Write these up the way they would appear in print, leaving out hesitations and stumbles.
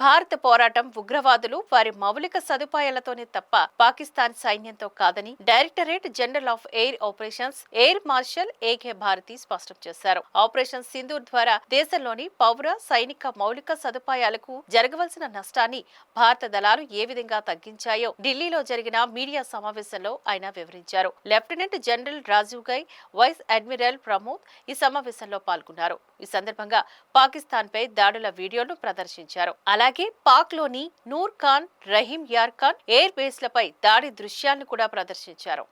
భారత పోరాటం ఉగ్రవాదులు వారి మౌలిక సదుపాయాలతోనే తప్ప పాకిస్తాన్ సైన్యంతో కాదని directorate general of air operations air marshal AK Bharti స్పష్టం చేశారు. ఆపరేషన్ సింధూర్ ద్వారా దేశంలోని పౌర సైనిక మౌలిక సదుపాయాలకు జరగవలసిన నష్టాన్ని భారత దళాలు ఏ విధంగా తగ్గించాయో ఢిల్లీలో జరిగిన మీడియా సమావేశంలో ఆయన వివరించారు. లెఫ్టినెంట్ జనరల్ రాజీవ్ గై, వైస్ అడ్మిరల్ ప్రమోద్ ఈ సమావేశంలో పాల్గొన్నారు. ఈ సందర్భంగా పాకిస్తాన్ పై దాడుల వీడియోను ప్రదర్శించారు. అలాగే పాక్ లోని నూర్ ఖాన్, రహీం యార్ ఖాన్ ఎయిర్ బేస్లపై దాడి దృశ్యాలను కూడా ప్రదర్శించారు.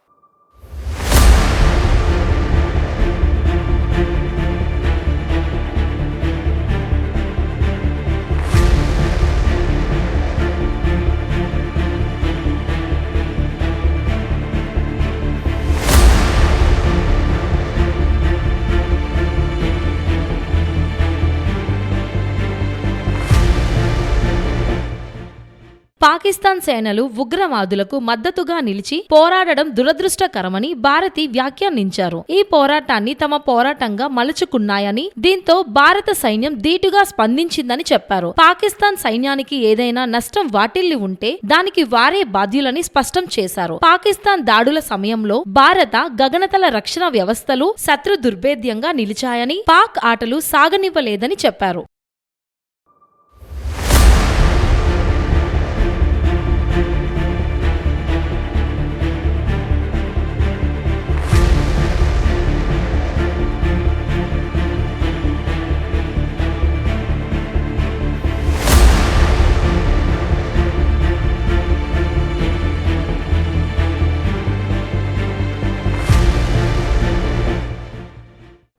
పాకిస్తాన్ సేనలు ఉగ్రవాదులకు మద్దతుగా నిలిచి పోరాడడం దురదృష్టకరమని భారతి వ్యాఖ్యానించారు. ఈ పోరాటాన్ని తమ పోరాటంగా మలుచుకున్నాయని, దీంతో భారత సైన్యం ధీటుగా స్పందించిందని చెప్పారు. పాకిస్తాన్ సైన్యానికి ఏదైనా నష్టం వాటిల్లి ఉంటే దానికి వారే బాధ్యులని స్పష్టం చేశారు. పాకిస్తాన్ దాడుల సమయంలో భారత గగనతల రక్షణ వ్యవస్థలు శత్రు దుర్భేద్యంగా నిలిచాయని, పాక్ ఆటలు సాగనివ్వలేదని చెప్పారు.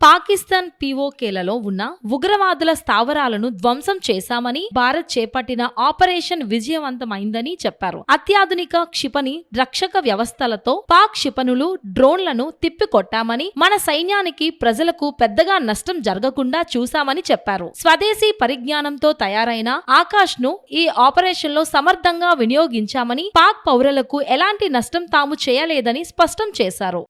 పాకిస్తాన్ పీఓకేలలో ఉన్న ఉగ్రవాదుల స్థావరాలను ధ్వంసం చేశామని, భారత్ చేపట్టిన ఆపరేషన్ విజయవంతమైందని చెప్పారు. అత్యాధునిక క్షిపణి రక్షక వ్యవస్థలతో పాక్ క్షిపణులు, డ్రోన్లను తిప్పికొట్టామని, మన సైన్యానికి, ప్రజలకు పెద్దగా నష్టం జరగకుండా చూశామని చెప్పారు. స్వదేశీ పరిజ్ఞానంతో తయారైన ఆకాష్ ను ఈ ఆపరేషన్ లో సమర్థంగా వినియోగించామని, పాక్ పౌరులకు ఎలాంటి నష్టం తాము చేయలేదని స్పష్టం చేశారు.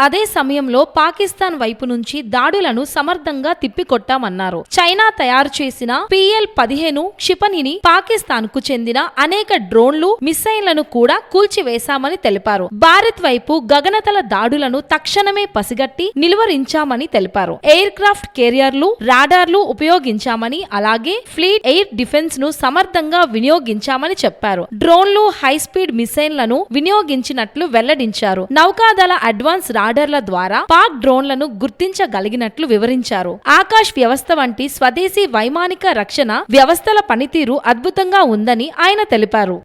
అదే సమయంలో పాకిస్తాన్ వైపు నుంచి దాడులను సమర్థంగా తిప్పికొట్టామన్నారు. చైనా తయారు చేసిన PL-15 క్షిపణిని, పాకిస్తాన్ కు చెందిన అనేక డ్రోన్లు, మిసైళ్లను కూడా కూల్చివేశామని తెలిపారు. భారత్ వైపు గగనతల దాడులను తక్షణమే పసిగట్టి నిలువరించామని తెలిపారు. ఎయిర్ క్రాఫ్ట్ కెరియర్లు, రాడార్లు ఉపయోగించామని, అలాగే ఫ్లీట్ ఎయిర్ డిఫెన్స్ ను సమర్థంగా వినియోగించామని చెప్పారు. డ్రోన్లు, హైస్పీడ్ మిసైళ్లను వినియోగించినట్లు వెల్లడించారు. నౌకాదళ అడ్వాన్స్ రాడర్ల ద్వారా పాక్ డ్రోన్లను గుర్తించగలిగినట్లు వివరించారు. ఆకాష్ వ్యవస్థ వంటి స్వదేశీ వైమానిక రక్షణ వ్యవస్థల పనితీరు అద్భుతంగా ఉందని ఆయన తెలిపారు.